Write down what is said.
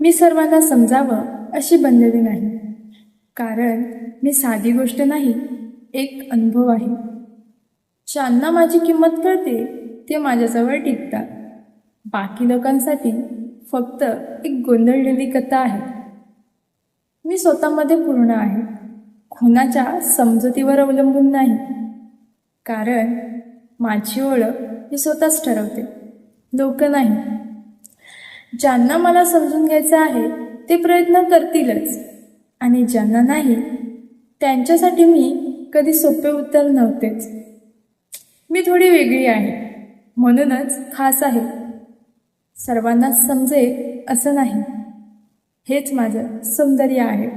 मी सर्वांना समजावं अशी बनलेली नाही, कारण मी साधी गोष्ट नाही, एक अनुभव आहे. ज्यांना माझी किंमत कळते ते माझ्याजवळ टिकतात. बाकी लोकांसाठी फक्त एक गोंधळलेली कथा आहे. मी स्वतःमध्ये पूर्ण आहे, कोणाच्या समजुतीवर अवलंबून नाही. कारण माझी ओळख मी स्वतःच ठरवते, लोक नाही. ज्यांना मला समजून घ्यायचं आहे ते प्रयत्न करतीलच, आणि ज्यांना नाही त्यांच्यासाठी मी कधी सोपे उत्तर नव्हतेच. मी थोडी वेगळी आहे, म्हणूनच खास आहे. सर्वांना समजेल असं नाही, हेच माझं सौंदर्य आहे.